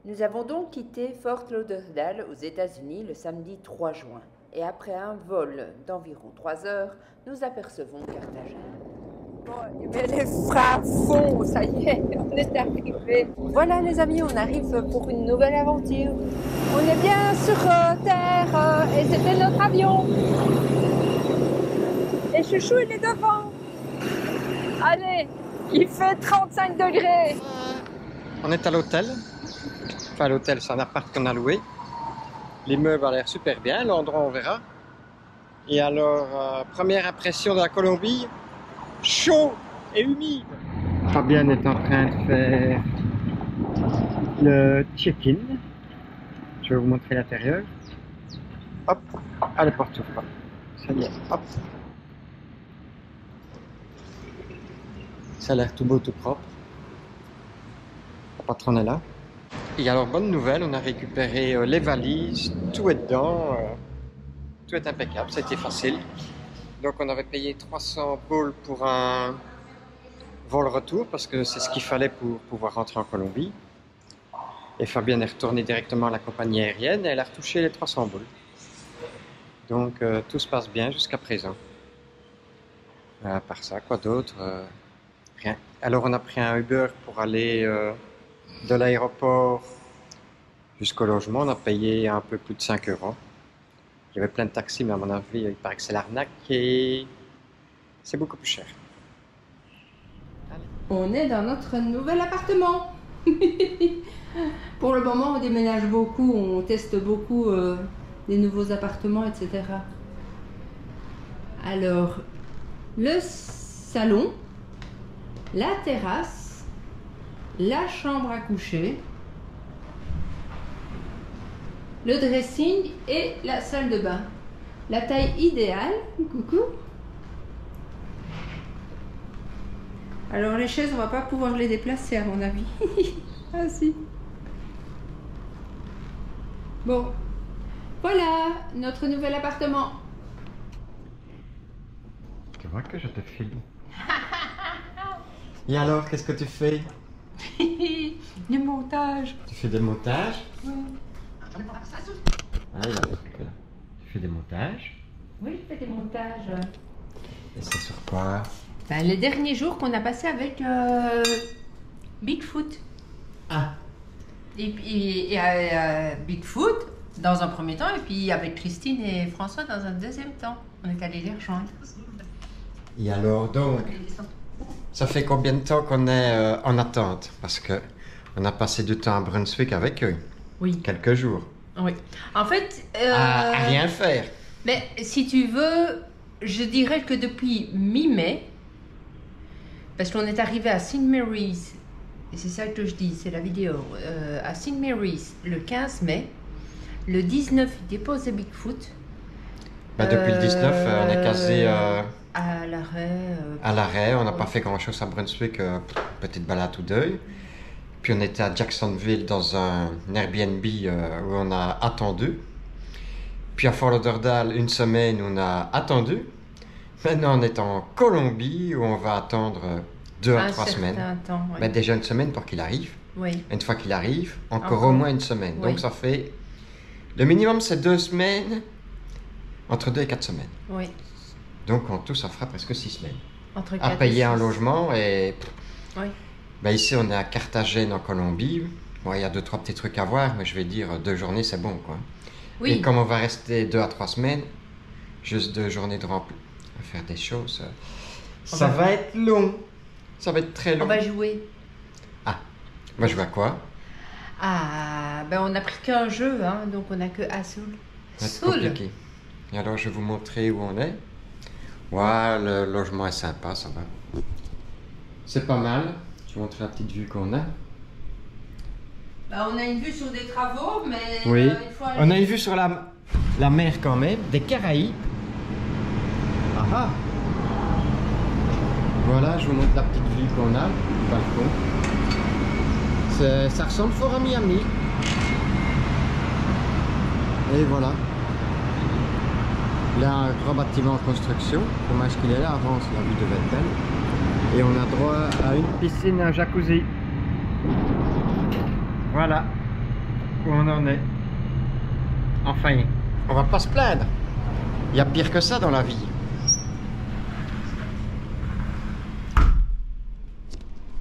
Nous avons donc quitté Fort Lauderdale aux États-Unis le samedi 3 juin. Et après un vol d'environ 3 heures, nous apercevons Carthagène. Bon, mais les freins à fond, ça y est, on est arrivé. Voilà les amis, on arrive pour une nouvelle aventure. On est bien sur terre et c'était notre avion. Et Chouchou il est devant. Allez, il fait 35 degrés. On est à l'hôtel. Enfin l'hôtel, c'est un appart qu'on a loué. L'immeuble a l'air super bien, l'endroit on verra. Et alors, première impression de la Colombie, chaud et humide. Fabienne est en train de faire le check-in. Je vais vous montrer l'intérieur. Hop, ah, la porte s'ouvre pas. Ça y est, hop. Ça a l'air tout beau, tout propre. La patronne est là. Et alors, bonne nouvelle, on a récupéré les valises, tout est dedans, tout est impeccable, c'était facile. Donc on avait payé 300 balles pour un vol retour, parce que c'est ce qu'il fallait pour pouvoir rentrer en Colombie. Et Fabienne est retournée directement à la compagnie aérienne et elle a retouché les 300 balles. Donc tout se passe bien jusqu'à présent. À part ça, quoi d'autre? Rien. Alors on a pris un Uber pour aller de l'aéroport jusqu'au logement. On a payé un peu plus de 5 euros. Il y avait plein de taxis, mais à mon avis, il paraît que c'est l'arnaque et c'est beaucoup plus cher. Allez. On est dans notre nouvel appartement. Pour le moment, on déménage beaucoup, on teste beaucoup des nouveaux appartements, etc. Alors, le salon, la terrasse, la chambre à coucher, le dressing et la salle de bain. La taille idéale. Coucou. Alors les chaises, on va pas pouvoir les déplacer à mon avis. Ah si. Bon. Voilà notre nouvel appartement. Tu vois que je te filme. Et alors, qu'est-ce que tu fais? Du montage. Tu fais des montages? Oui. Ah, il a fait là. Tu fais des montages? Oui, je fais des montages. Et c'est sur quoi? Ben, les derniers jours qu'on a passé avec Bigfoot. Ah. Et puis Bigfoot dans un premier temps, et puis avec Christine et François dans un deuxième temps. On est allés les rejoindre. Et alors, donc, ça fait combien de temps qu'on est en attente? Parce que on a passé du temps à Brunswick avec eux. Oui. Quelques jours. Oui. En fait... À rien faire. Mais si tu veux, je dirais que depuis mi-mai, parce qu'on est arrivé à St. Mary's, et c'est ça que je dis, c'est la vidéo, à St. Mary's le 15 mai, le 19, il déposait Bigfoot. Bah, depuis le 19, on est quasi... à l'arrêt. À l'arrêt, on n'a pas fait grand chose à Brunswick, petite balade ou deux. Puis on était à Jacksonville dans un Airbnb où on a attendu. Puis à Fort Lauderdale, une semaine, on a attendu. Maintenant, on est en Colombie où on va attendre 2 à 3 semaines. Temps, oui. Mais déjà une semaine pour qu'il arrive. Oui. Une fois qu'il arrive, encore au moins une semaine. Oui. Donc ça fait... Le minimum, c'est 2 semaines, entre 2 et 4 semaines. Oui. Donc en tout, ça fera presque 6 semaines. Entre À 4 payer et un 6. logement et... Oui. Ben ici, on est à Carthagène en Colombie. Bon, il y a 2-3 petits trucs à voir, mais je vais dire 2 journées, c'est bon, quoi. Oui. Et comme on va rester 2 à 3 semaines, juste 2 journées de rempli, à faire des choses, ça va être long. Ça va être très long. On va jouer. Ah, on va jouer à quoi? Ah, ben on n'a pris qu'un jeu, hein, donc on n'a que Azul. Ça va être compliqué. Et alors, je vais vous montrer où on est. Ouais, le logement est sympa, ça va. C'est pas mal. Je vous montre la petite vue qu'on a. Bah, on a une vue sur des travaux, mais Oui, il faut aller... on a une vue sur la mer quand même, des Caraïbes. Ah ah. Voilà, je vous montre la petite vue qu'on a, du balcon. Ça ressemble fort à Miami. Et voilà. Là, un grand bâtiment en construction. Dommage qu'il est là, avant la vue devait être belle. Et on a droit à une piscine, un jacuzzi. Voilà. où on en est. Enfin, on va pas se plaindre. Il y a pire que ça dans la vie.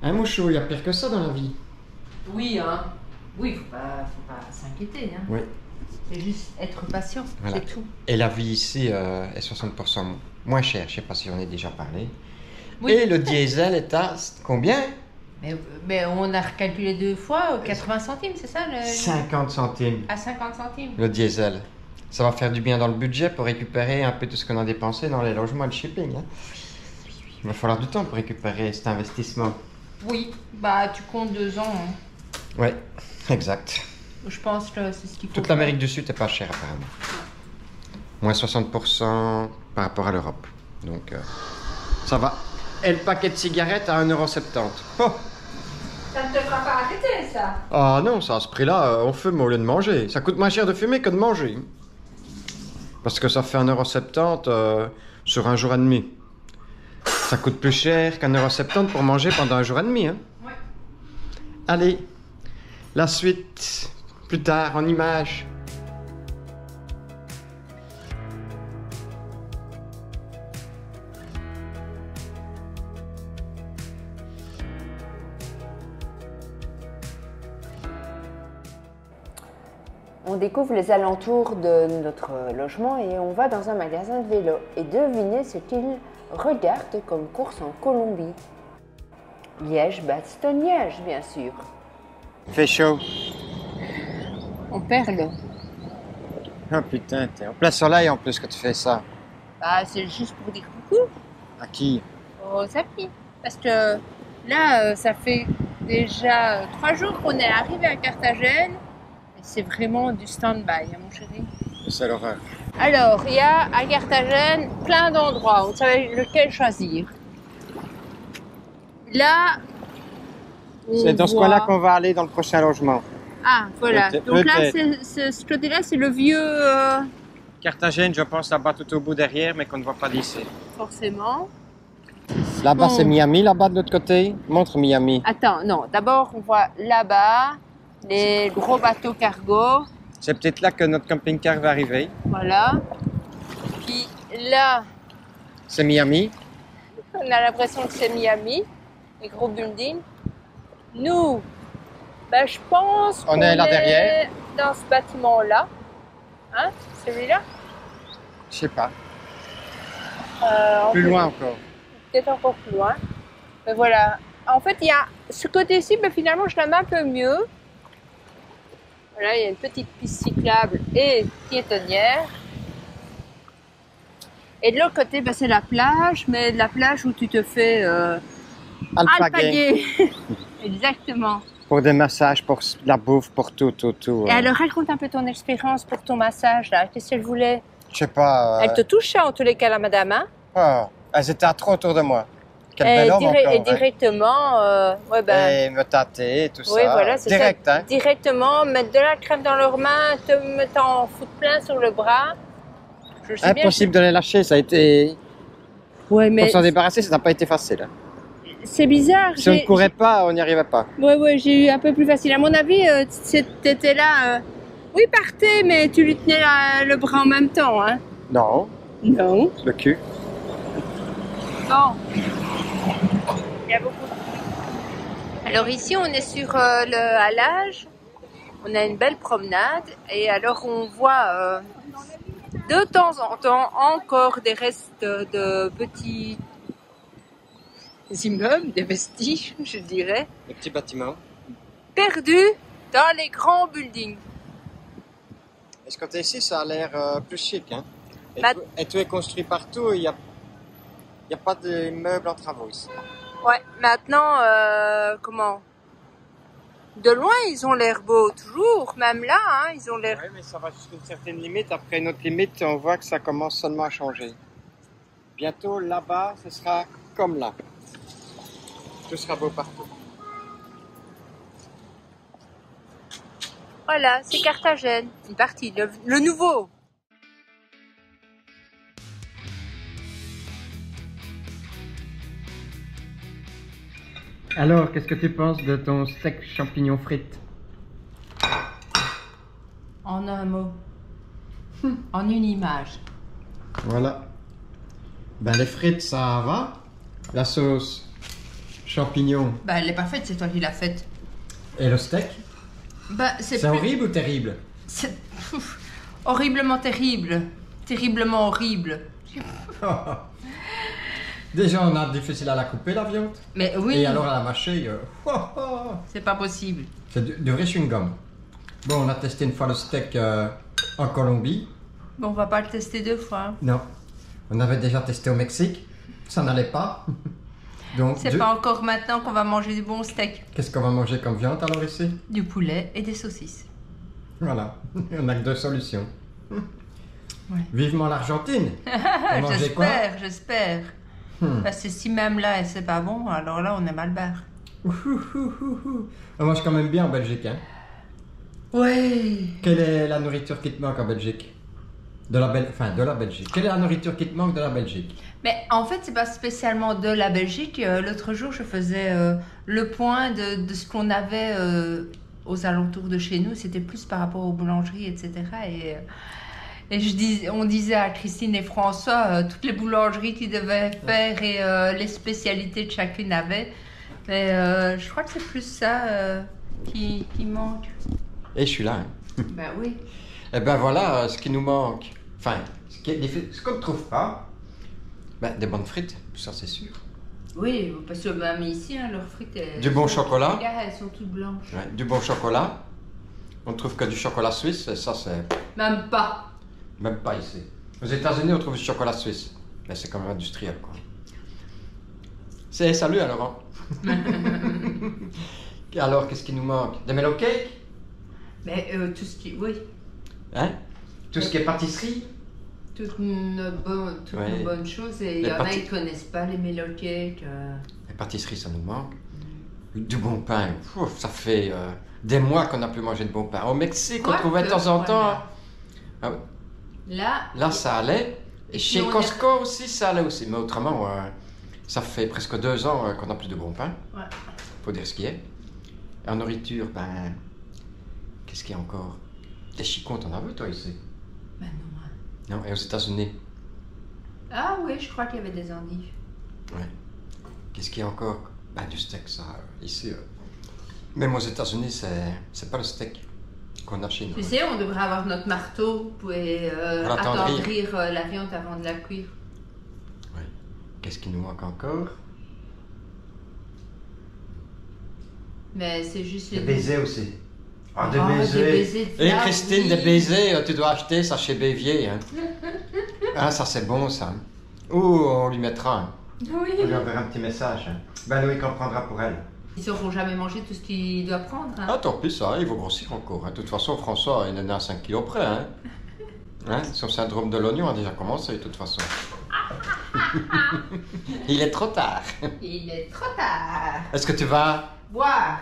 Hein, Mouchou, il y a pire que ça dans la vie. Oui, hein. Oui, faut pas s'inquiéter, hein. Oui. C'est juste être patient, Voilà. c'est tout. Et la vie ici est 60% moins chère. Je sais pas si on a déjà parlé. Oui. Et le diesel est à combien? Mais on a recalculé 2 fois, 80 centimes, c'est ça 50 centimes. À 50 centimes. Le diesel. Ça va faire du bien dans le budget pour récupérer un peu tout ce qu'on a dépensé dans les logements et le shipping. Hein. Il va falloir du temps pour récupérer cet investissement. Oui, bah tu comptes 2 ans. Hein. Ouais, exact. Je pense que c'est ce qu'il faut. Toute l'Amérique du Sud est pas chère apparemment. Moins 60% par rapport à l'Europe. Donc ça va. Et le paquet de cigarettes à 1,70 €. Oh! Ça ne te fera pas arrêter, ça. Ah non, ça, à ce prix-là, on fume au lieu de manger. Ça coûte moins cher de fumer que de manger. Parce que ça fait 1,70 € sur un jour et demi. Ça coûte plus cher qu'1,70 € pour manger pendant un jour et demi. Hein. Ouais. Allez, la suite, plus tard, en images. On découvre les alentours de notre logement et on va dans un magasin de vélo. Et devinez ce qu'il regarde comme course en Colombie. Liège-Bastogne-Liège, bien sûr. Il fait chaud. On perle. Oh putain, t'es en plein soleil en plus que tu fais ça. Bah, c'est juste pour dire coucou À qui? aux amis. Parce que là, ça fait déjà 3 jours qu'on est arrivé à Carthagène. Et c'est vraiment du stand-by, hein, mon chéri. C'est l'horreur. Alors, il y a à Carthagène plein d'endroits. On savait lequel choisir. Là, C'est dans ce coin-là qu'on va aller dans le prochain logement. Ah, voilà. Peut-être- Donc là, peut-être. ce côté-là, c'est le vieux, Carthagène, je pense là-bas tout au bout derrière, mais qu'on ne voit pas d'ici. forcément. Là-bas, Bon. c'est Miami, là-bas de l'autre côté. Montre Miami. Attends, non. D'abord, on voit là-bas les gros bateaux cargo. C'est peut-être là que notre camping-car va arriver. Voilà. Puis là, C'est Miami. on a l'impression que c'est Miami, les gros buildings. Nous, ben, je pense On qu'on est là derrière. dans ce bâtiment-là. Hein, celui-là. Je sais pas. On Plus peut- loin encore. Peut-être encore plus loin. Mais voilà. En fait, il y a ce côté-ci, mais finalement, je l'aime un peu mieux. Voilà, il y a une petite piste cyclable et piétonnière. Et de l'autre côté, ben, c'est la plage, mais la plage où tu te fais alpaguer. Exactement. Pour des massages, pour la bouffe, pour tout. Et alors, raconte un peu ton expérience pour ton massage, là. Qu'est-ce qu'elle voulait? Je sais pas. Elle te touche, en tous les cas, la madame, hein? Oh, elles étaient à trop autour de moi. Quel Et, bel homme encore. et directement, ouais, ben... Et me tâter, tout Oui, ça. voilà, c'est direct, ça. hein. Directement, mettre de la crème dans leurs mains, t'en foutre plein sur le bras. Je sais bien Impossible de les lâcher, ça a été... que- Ouais, mais Pour s'en débarrasser, ça n'a pas été facile. Hein. c'est bizarre. Si on ne courait pas, on n'y arrivait pas. Ouais, j'ai eu un peu plus facile. À mon avis, t'étais là... Oui, partez, mais tu lui tenais le bras en même temps, hein? Non, Non. le cul. Bon. Il y a beaucoup. Alors ici, on est sur le halage. On a une belle promenade. Et alors, on voit de temps en temps encore des restes de petits immeubles, des vestiges, je dirais, Les petits bâtiments. perdus dans les grands buildings. Et ce côté-ci, ça a l'air plus chic. Hein. Bah- Et tout est construit partout, il n'y a pas de meubles en travaux ici. Ouais, maintenant, comment? De loin, ils ont l'air beaux, toujours. Même là, hein, ils ont l'air... Oui, mais ça va jusqu'à une certaine limite. Après une autre limite, on voit que ça commence seulement à changer. Bientôt, là-bas, ce sera comme là. Tout sera beau partout. Voilà, c'est Carthagène. Une partie, le nouveau. Alors, qu'est-ce que tu penses de ton steak champignon frites? En un mot. En une image. Voilà. Ben les frites, ça va. La sauce, champignons. Bah, elle est parfaite, c'est toi qui l'as faite. Et le steak? Bah, c'est C'est horrible ou terrible? C'est horriblement terrible. Terriblement horrible. Déjà, on a difficile à la couper, la viande. Mais oui. Et alors à la mâcher, C'est pas possible. c'est du vrai chewing-gum. Bon, on a testé une fois le steak en Colombie. Bon, on va pas le tester 2 fois. Hein. Non. On avait déjà testé au Mexique. Ça n'allait pas. Donc, C'est pas encore maintenant qu'on va manger du bon steak. qu'est-ce qu'on va manger comme viande alors ici? Du poulet et des saucisses. Voilà. On n'a que 2 solutions. Ouais. Vivement l'Argentine. On mangeait quoi? J'espère. Parce que si même là, c'est pas bon, alors là, on est mal barre. On mange quand même bien en Belgique, hein? Ouais. Quelle est la nourriture qui te manque en Belgique? De la Belgique. Quelle est la nourriture qui te manque de la Belgique? Mais en fait, c'est pas spécialement de la Belgique. L'autre jour, je faisais le point de ce qu'on avait aux alentours de chez nous. C'était plus par rapport aux boulangeries, etc. Et on disait à Christine et François toutes les boulangeries qu'ils devaient faire et les spécialités de chacune avait. Mais je crois que c'est plus ça qui manque. Et je suis là, hein? Ben oui. Eh ben voilà ce qui nous manque. Enfin, ce qu'on ne trouve pas, ben, des bonnes frites, ça c'est sûr. Oui, parce que même ici, hein, leurs frites... Du bon chocolat. Regarde, elles sont toutes blanches. Ouais, du bon chocolat. On ne trouve que du chocolat suisse, et ça c'est... Même pas. Même pas ici. Aux États-Unis, on trouve du chocolat suisse. Mais c'est quand même industriel, quoi. Salut, alors. Alors, qu'est-ce qui nous manque? Des mellow cakes? Mais tout ce qui... Oui. Hein? Tout ce qui est pâtisserie? Toutes nos bonnes choses. Et il y en a qui ne connaissent pas les mellow cakes. Les pâtisseries, ça nous manque. Du bon pain. Ouf, ça fait des mois qu'on n'a plus mangé de bon pain. Au Mexique, on trouvait de temps en temps... Ah, là, ça allait. Et chez Costco aussi, ça allait aussi. Mais autrement, ça fait presque 2 ans qu'on n'a plus de bon pain. Ouais. Faut dire ce qui est. Et en nourriture, ben... Qu'est-ce qu'il y a encore? Des chicons, t'en as vu, toi, ici? Ben non. Non, et aux États-Unis? Ah oui, je crois qu'il y avait des endives. Ouais. Qu'est-ce qu'il y a encore? Ben, du steak, ça, ici. Même aux États-Unis, c'est pas le steak qu'on a chez nous. Tu sais, on devrait avoir notre marteau pour attendrir la viande avant de la cuire. Oui. Qu'est-ce qui nous manque encore? Mais c'est juste Des baisers aussi. Ah, des des baisers. baisers de Et flamme, Christine, oui. des baisers, tu dois acheter ça chez Bévier. Hein. Ah, ça c'est bon, ça. Ou on lui mettra. Hein. Oui. On lui enverra un petit message. Hein. Ben Loïc en prendra pour elle. Ils sauront jamais manger tout ce qu'il doit prendre. Hein. Ah, tant pis, ça, il va grossir encore. Hein. De toute façon, François, il en est à 5 kilos près. Hein. Hein? Son syndrome de l'oignon a déjà commencé, de toute façon. Il est trop tard. Il est trop tard. Est-ce que tu vas... Boire.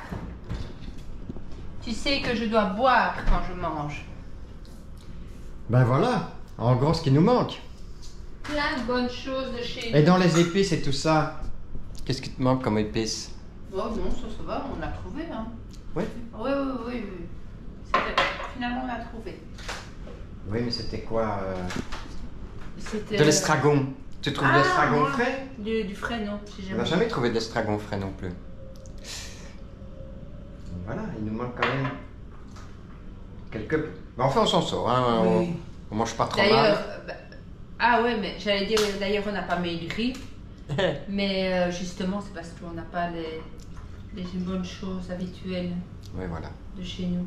Tu sais que je dois boire quand je mange. Ben voilà, en gros, ce qui nous manque. Plein de bonnes choses de chez nous. Et dans les épices et tout ça, qu'est-ce qui te manque comme épices? Oh non, ça va, on l'a trouvé. Hein. Oui. Oui. Finalement, on l'a trouvé. Oui, mais c'était quoi C'était... De l'estragon. Tu trouves de l'estragon moi, frais? Du frais, non. J'ai On n'a jamais trouvé d'estragon frais non plus. Voilà, il nous manque quand même quelques... Mais enfin, on s'en sort, hein. Oui. On mange pas trop D'ailleurs, mal. ah ouais, mais j'allais dire, d'ailleurs, on n'a pas maigri. Mais justement, c'est parce qu'on n'a pas les bonnes choses habituelles Oui, voilà. de chez nous.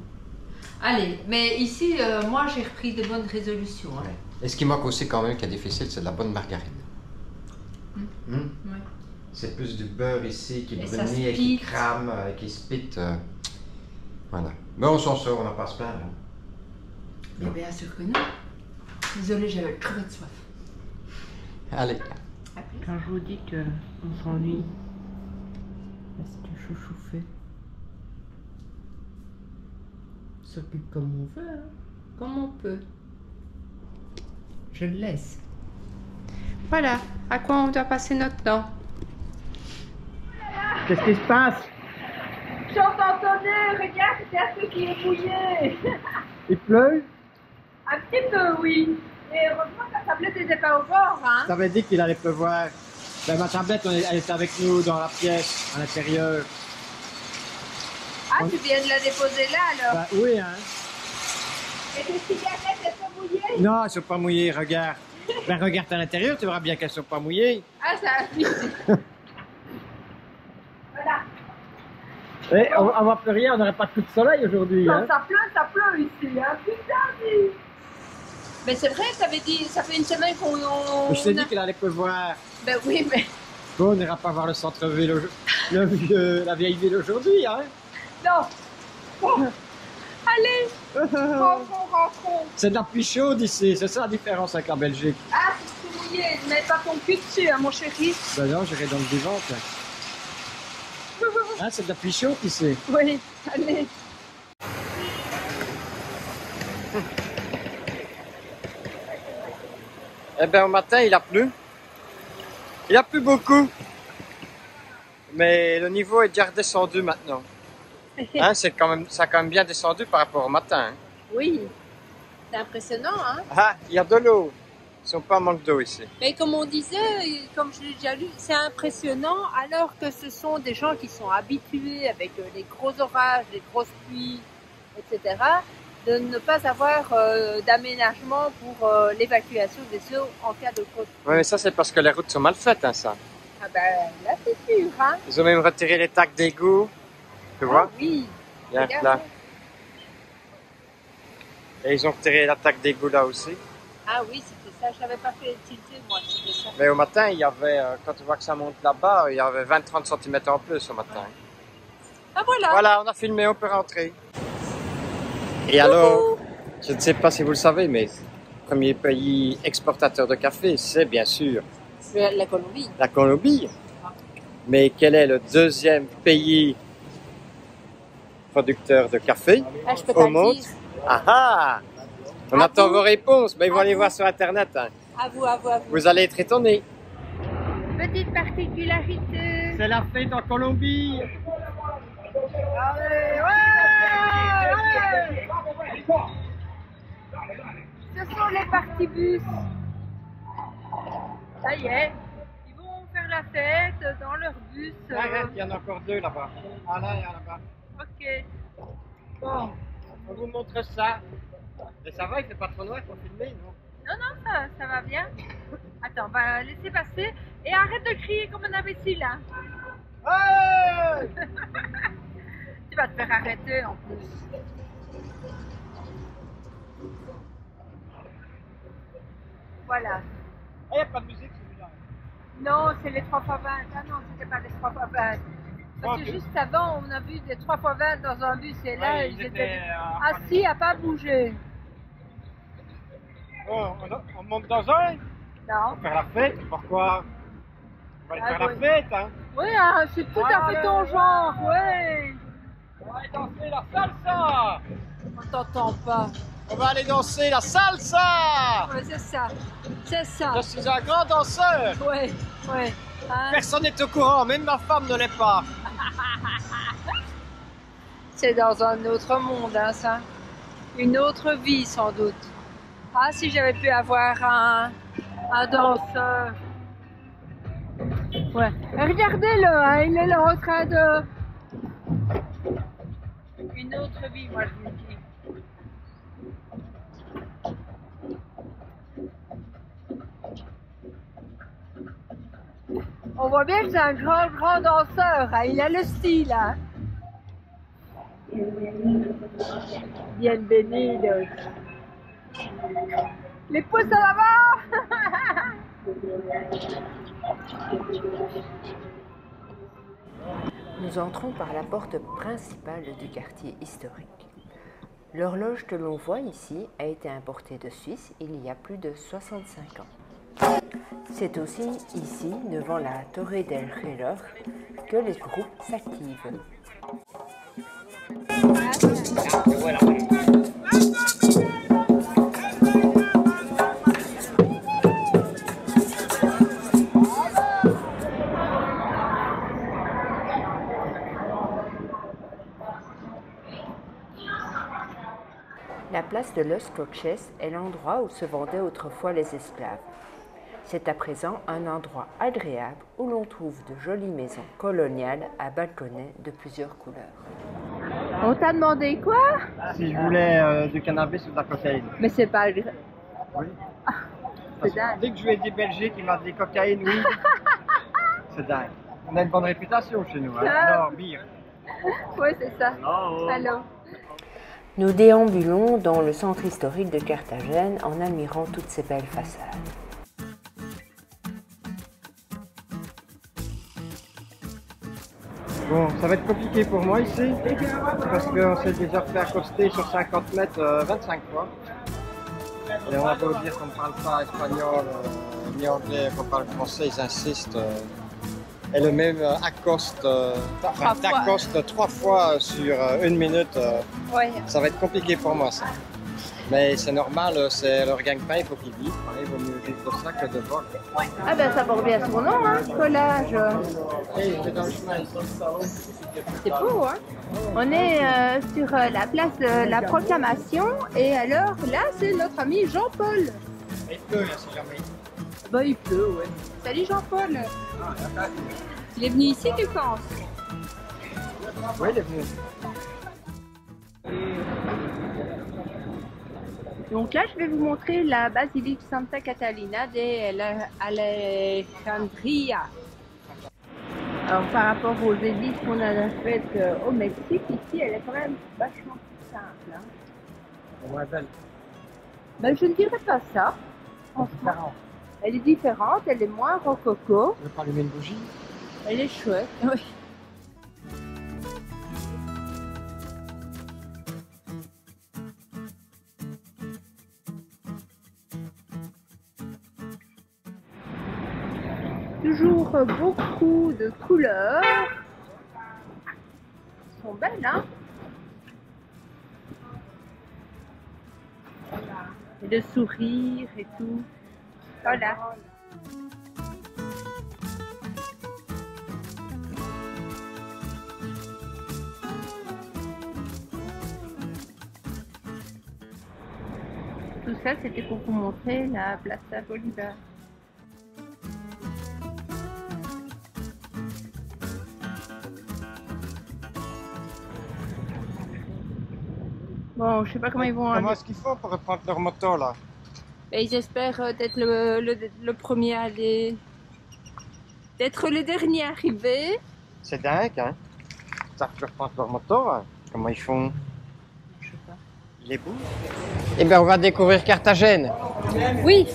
Allez, mais ici, moi, j'ai repris de bonnes résolutions. Hein. Ouais. Et ce qui manque aussi quand même, qui est difficile, c'est de la bonne margarine. Ouais. C'est plus du beurre ici qui Et ça brunit et qui spite. crame, qui spite. Voilà. Mais on s'en sort, on n'a pas à se plaindre. Mais bien sûr que non. Désolée, j'avais crevé de soif. Allez. Quand je vous dis qu'on s'ennuie, c'est que chouchou fait. On s'occupe comme on veut, hein. Comme on peut. Je le laisse. Voilà, à quoi on doit passer notre temps. Qu'est-ce qui se passe? J'entends tonner, regarde, c'est un peu qui est mouillé. Il pleut? Un petit peu, oui. Et heureusement que la tablette n'était pas au bord, hein. Je t'avais dit qu'il allait pleuvoir. Ben, ma tablette, elle était avec nous dans la pièce, à l'intérieur. Ah, tu viens de la déposer là, alors. Ben, oui, hein. Et tes cigarettes, elles sont mouillées? Non, elles ne sont pas mouillées, regarde. Ben, regarde à l'intérieur, tu verras bien qu'elles ne sont pas mouillées. Ah, ça a fini. Voilà. Et on ne voit plus rien, on n'aurait pas de coup de soleil aujourd'hui. Non, Hein. ça pleut ici, hein. Putain, dis. Mais c'est vrai, t'avais dit, ça fait une semaine qu'on... Mais je t'ai dit qu'il allait pleuvoir. Ben oui, mais... Bon, on n'ira pas voir le centre-ville, la vieille ville aujourd'hui, hein. Non. Bon. Allez, rentrons. C'est de la pluie chaude ici, c'est ça la différence avec la Belgique. Ah, c'est tout mouillé, ne mets pas ton cul dessus, hein, mon chéri. Ben non, j'irai dans le divan. Hein, c'est de la pluie chaude ici. Oui, allez. Eh bien, au matin, il a plu. Il a plu beaucoup. Mais le niveau est déjà redescendu maintenant. Hein, ça a quand même bien descendu par rapport au matin. Hein. Oui, c'est impressionnant, hein. Ah, il y a de l'eau. Ils ne sont pas en manque d'eau ici. Mais comme on disait, comme je l'ai déjà lu, c'est impressionnant alors que ce sont des gens qui sont habitués avec les gros orages, les grosses pluies, etc., de ne pas avoir d'aménagement pour l'évacuation des eaux en cas de grosse pluie. Oui, mais ça, c'est parce que les routes sont mal faites, hein, ça. Ah ben là, c'est sûr, hein. Ils ont même retiré les tacs d'égout. Tu vois? Ah oui. Bien Regarde. là. Et ils ont retiré la taque d'égout là aussi. Ah oui, c'était ça. Je n'avais pas fait tilter, moi. C'était ça. Mais au matin, il y avait, quand tu vois que ça monte là-bas, il y avait 20-30 cm en plus au matin. Ah voilà. Voilà, on a filmé, on peut rentrer. Et alors, je ne sais pas si vous le savez, mais le premier pays exportateur de café, c'est bien sûr La Colombie. la Colombie. Mais quel est le deuxième pays producteur de café Ah, je peux au pas monde? le dire. Ah ah! On À attend vous. vos réponses, mais vous À allez vous. voir sur Internet. Hein. À vous, à vous, à vous. Vous allez être étonnés. Petite particularité. C'est la fête en Colombie. Allez, ouais. Ce sont les partibus. Ça y est, ils vont faire la fête dans leur bus. Arrête, il y en a encore deux là-bas. Ah là, il y en a là-bas. Ok. Bon, on vous montre ça. Et ça va, il fait pas trop noir pour filmer, non? Non, ça va bien. Attends, on va laisser passer. Et arrête de crier comme un imbécile, hein. Hey! Tu vas te faire arrêter en plus. Voilà. Il n'y a pas de musique celui-là. Non, c'est les 3 x 20. Ah non, c'était pas les 3 x 20. Parce que Ok. juste avant, on a vu des 3 x 20 dans un bus et là, Ouais, ils ils étaient étaient, assis à pas bouger. Oh, on monte dans un? Non. On va faire la fête, pourquoi? On va aller Ah, faire oui. la fête, hein? Oui, hein, c'est tout à fait ton genre, ouais. On va aller danser la salsa! On t'entend pas. On va aller danser la salsa! Ouais, c'est ça. C'est ça. Je suis un grand danseur! Ouais, ouais. Hein, Personne n'est au courant, même ma femme ne l'est pas. c'est dans un autre monde, hein, ça. Une autre vie, sans doute. Ah, si j'avais pu avoir un danseur. Ouais. Regardez-le, hein, il est là en train de... Une autre vie, moi, je vous dis. On voit bien que c'est un grand danseur, hein. Il a le style, hein. Bienvenidos. Les pouces à l'avant. Nous entrons par la porte principale du quartier historique. L'horloge que l'on voit ici a été importée de Suisse il y a plus de 65 ans. C'est aussi ici, devant la Torre del Reloj, que les groupes s'activent. La place de Los Coches est l'endroit où se vendaient autrefois les esclaves. C'est à présent un endroit agréable où l'on trouve de jolies maisons coloniales à balconnets de plusieurs couleurs. On t'a demandé quoi? Si je voulais du cannabis ou de la cocaïne. Mais c'est pas... Oui. C'est dingue. Dès que je lui ai dit Belgique, il m'a dit cocaïne, oui. C'est dingue. On a une bonne réputation chez nous, hein. Non, bière. Oui, c'est ça. Alors. Nous déambulons dans le centre historique de Carthagène en admirant toutes ces belles façades. Bon, ça va être compliqué pour moi ici, parce qu'on s'est déjà fait accoster sur 50 mètres 25 fois. Et on a beau dire qu'on ne parle pas espagnol ni anglais, qu'on parle français, ils insistent. Et le même accoste, t'accoste 3 fois sur 1 minute. Ouais. Ça va être compliqué pour moi ça. Mais c'est normal, c'est leur gagne-pain, il faut qu'ils vivent. Il vaut mieux vivre de ça que de vol. Ah ben ça porte bien son nom, hein, collage. C'est dans le chemin. C'est beau, hein. On est sur la place de la Proclamation et alors là c'est notre ami Jean-Paul. Il pleut là si jamais. Bah il pleut, ouais. Salut Jean-Paul. Il est venu ici, tu penses? Oui, il est venu. Donc là, je vais vous montrer la basilique Santa Catalina de Alejandría. Alors par rapport aux édites qu'on a faites au Mexique, ici, elle est quand même vachement plus simple. Hein. C'est moins belle. Ben, je ne dirais pas ça. Franchement. Elle est différente, elle est moins rococo. Tu veux pas allumer une bougie? Elle est chouette, oui. Toujours beaucoup de couleurs. Elles sont belles, hein? Et de sourire et tout. Voilà. Tout ça, c'était pour vous montrer la Plaza Bolivar. Bon, je sais pas comment ils vont... Comment est-ce qu'il faut pour reprendre leur moto là? Et ils espèrent être le premier à aller... d'être le dernier arrivé. C'est dingue, hein? Ils savent reprendre leur moto, hein? Comment ils font? Je sais pas. Il est beau. Eh bien, on va découvrir Carthagène. Oui.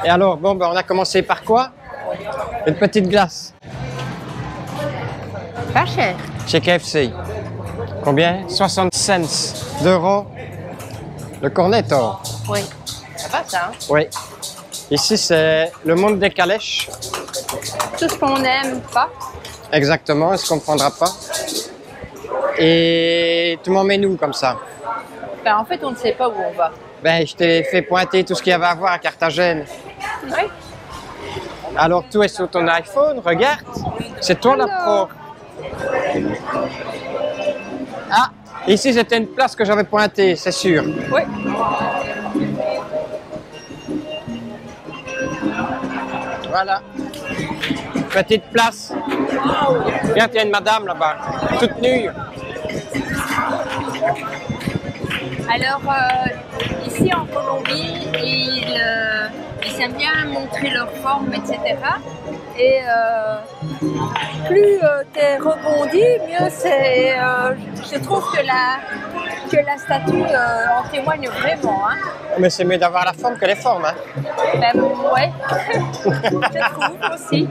Et alors, bon, ben, on a commencé par quoi? Une petite glace. Pas cher. Chez KFC. Combien? 60 cents d'euros. Le cornetto. Oui. Ça va ça, hein? Oui. Ici, c'est le monde des calèches. Tout ce qu'on n'aime pas. Exactement, on ne se comprendra pas. Et tu m'emmènes où comme ça? Ben, en fait, on ne sait pas où on va. Ben, je t'ai fait pointer tout ce qu'il y avait à voir à Carthagène. Oui. Alors, tout est sur ton iPhone, regarde. C'est toi la pro. Ah, ici, c'était une place que j'avais pointée, c'est sûr. Oui. Voilà. Petite place. Regarde, il y a une madame là-bas, toute nue. Alors, ici en Colombie, ils aiment bien montrer leur forme, etc. Et plus t'es rebondi, mieux c'est. Je trouve que la statue en témoigne vraiment. Hein. Mais c'est mieux d'avoir la forme que les formes. Hein. Ben, ouais, je trouve aussi.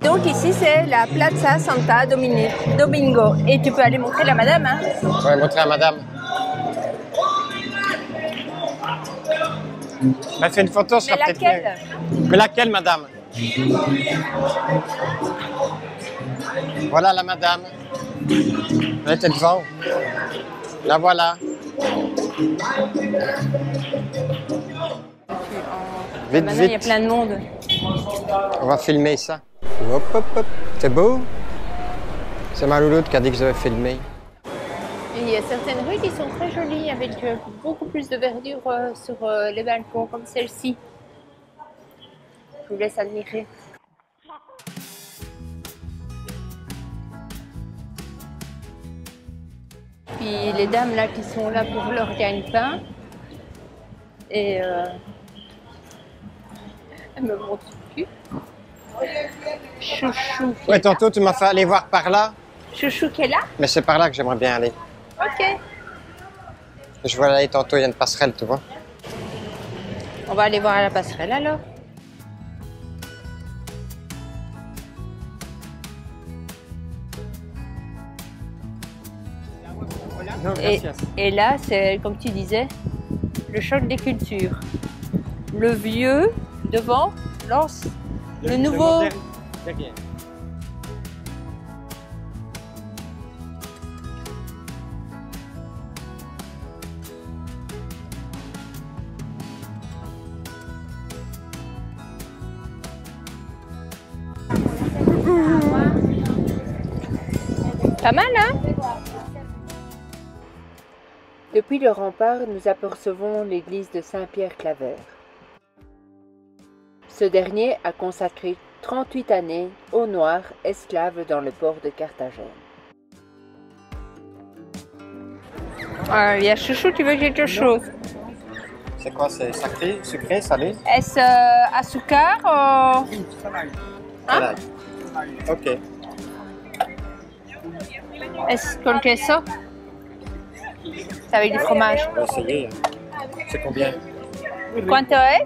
Donc ici c'est la Plaza Santa Domingo. Et tu peux aller montrer la madame. Hein. Ouais, montrer à madame. Elle fait une photo, ce sera peut-être mieux. Mais laquelle, madame? Voilà la madame. Elle était devant. La voilà. Vite, Maintenant, vite. il y a plein de monde. On va filmer ça. Hop, hop, hop. C'est beau? C'est ma louloute qui a dit que je devais filmer. Et il il y a certaines rues qui sont très jolies avec beaucoup plus de verdure sur les balcons comme celle-ci. Je vous laisse admirer. Puis les dames là qui sont là pour leur gagne-pain. Et elles me montrent le cul. Chouchou. Ouais, tantôt tu m'as fait aller voir par là. Chouchou qui est là? Mais c'est par là que j'aimerais bien aller. Ok. Je vois aller tantôt, il y a une passerelle, tu vois. On va aller voir à la passerelle alors. Non, Et là, c'est comme tu disais, le choc des cultures. Le vieux devant lance le nouveau. Derrière. Pas mal, hein? Depuis le rempart, nous apercevons l'église de Saint-Pierre-Claver. Ce dernier a consacré 38 années aux Noirs esclaves dans le port de Carthagène. Il y a Chouchou qui veut quelque chose. C'est quoi? C'est sacré, sucré, salé? Est-ce azúcar Salade. Ok. ¿Es con queso? C'est avec du fromage. On va essayer. C'est combien? ¿Cuánto es?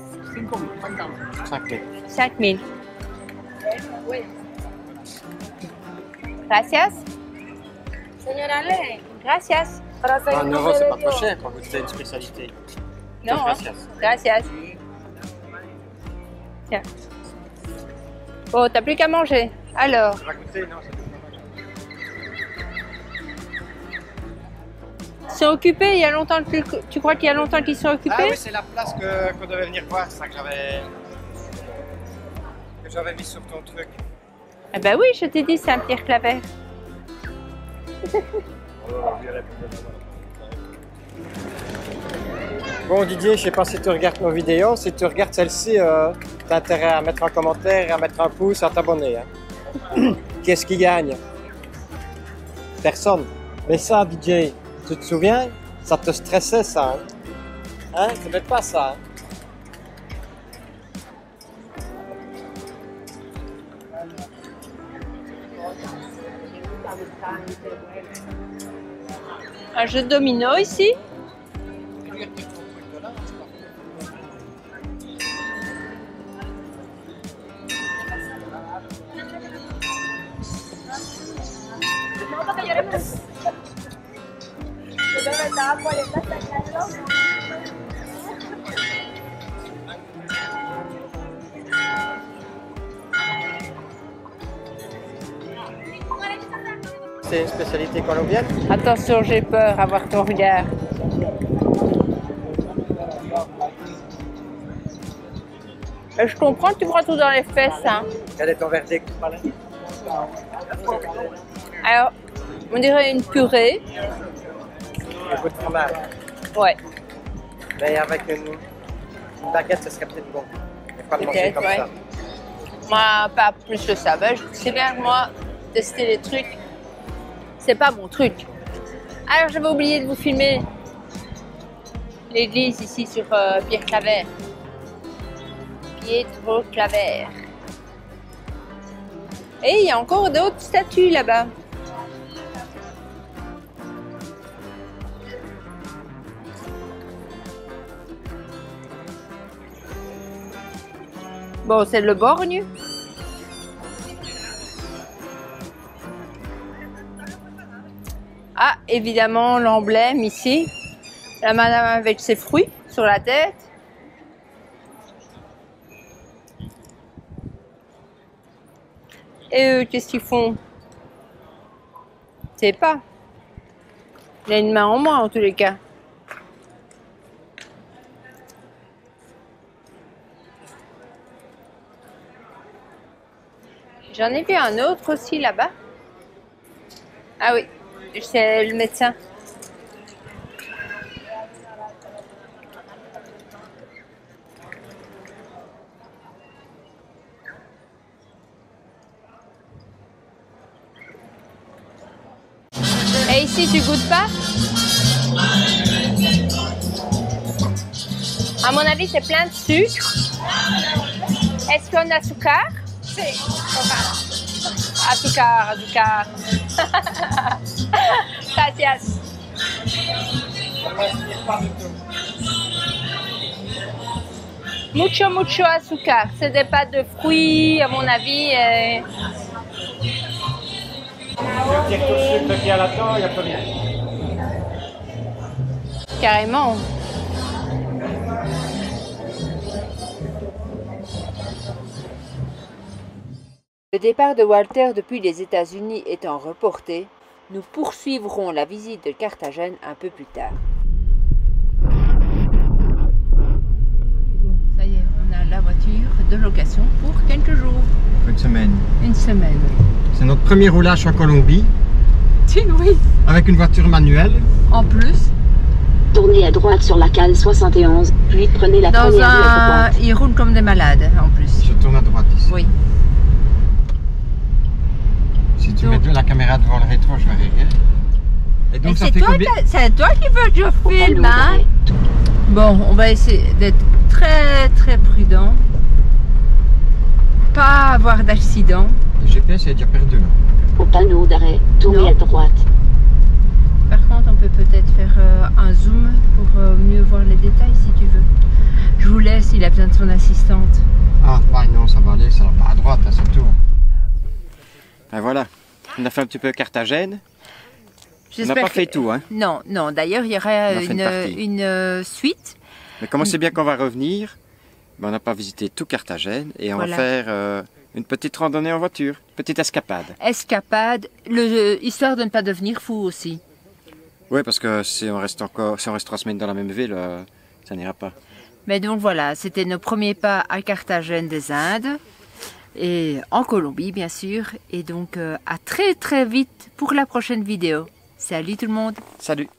5 000. 5000. Gracias. Gracias. Un euro, c'est pas trop cher quand vous faites une spécialité. Non, Gracias. gracias. Tiens. Bon, t'as plus qu'à manger. Alors, Ça va coûter, non? ils sont occupés, il y a longtemps. Tu crois qu'il y a longtemps qu'ils sont occupés? Ah oui, c'est la place qu'on devait venir voir, ça que j'avais mis sur ton truc. Eh ben oui, je t'ai dit Saint-Pierre-Claver. Bon Didier, je sais pas si tu regardes nos vidéos, si tu regardes celle-ci, tu as intérêt à mettre un commentaire, à mettre un pouce, à t'abonner. Hein. Qu'est-ce qui gagne? Personne. Mais ça, DJ, tu te souviens? Ça te stressait ça, hein? Ça ne pas ça, hein? Un jeu de domino ici. C'est une spécialité colombienne? Attention, j'ai peur à voir ton regard. Je comprends que tu prends tout dans les fesses, hein. Quel est ton verdict? Alors, on dirait une purée. Beaucoup de fromage. Ouais. Mais avec une baguette, ce serait peut-être bon. Et pas de manger Peut-être, comme ouais. ça. Moi, pas plus que ça. Ben, je sais bien que moi, tester les trucs, c'est pas mon truc. Alors, j'avais oublié de vous filmer l'église ici sur Pierre-Claver. Pietro-Claver. Et il y a encore d'autres statues là-bas. Bon, c'est le borgne. Ah, évidemment, l'emblème ici. La madame avec ses fruits sur la tête. Et eux, qu'est-ce qu'ils font? Je sais pas. Il a une main en moins en tous les cas. J'en ai vu un autre aussi là-bas. Ah oui, c'est le médecin. Et ici, tu goûtes pas? À mon avis, c'est plein de sucre. Est-ce qu'on a azúcar? Sí, Azúcar. Gracias. Mucho azúcar. C'est des pâtes de fruits, à mon avis. On tire tout le sucre qu'il y a là-dedans, il n'y a plus rien. Carrément. Le départ de Walter depuis les États-Unis étant reporté, nous poursuivrons la visite de Carthagène un peu plus tard. Ça y est, on a la voiture de location pour quelques jours. Une semaine. Une semaine. C'est notre premier roulage en Colombie, Oui. avec une voiture manuelle. En plus, Tournez à droite sur la cale 71, puis prenez la première rue à droite. ils roulent comme des malades en plus. Je tourne à droite ici. Oui. Si tu mets la caméra devant le rétro, je verrai rien. Et donc ça fait combien? C'est toi qui veux que je Au filme, panneau hein? d'arrêt. Bon, on va essayer d'être très prudent. Pas avoir d'accident. Le GPS est déjà perdu là. Au panneau d'arrêt, tournez Non. à droite. Par contre, on peut peut-être faire un zoom pour mieux voir les détails si tu veux. Je vous laisse, il a besoin de son assistante. Ah, ouais, non, ça va aller, ça va pas à droite, là, c'est tout. Ben voilà, on a fait un petit peu Carthagène. On n'a pas fait tout, hein. Non, d'ailleurs, il y aura On a fait une suite. Mais comme on sait bien qu'on va revenir, ben on n'a pas visité tout Carthagène et on Voilà. va faire une petite randonnée en voiture, petite escapade. Escapade, histoire de ne pas devenir fou aussi. Oui, parce que si on reste 3 semaines dans la même ville, ça n'ira pas. Mais donc voilà, c'était nos premiers pas à Carthagène des Indes. Et en Colombie, bien sûr. Et donc, à très vite pour la prochaine vidéo. Salut tout le monde! Salut!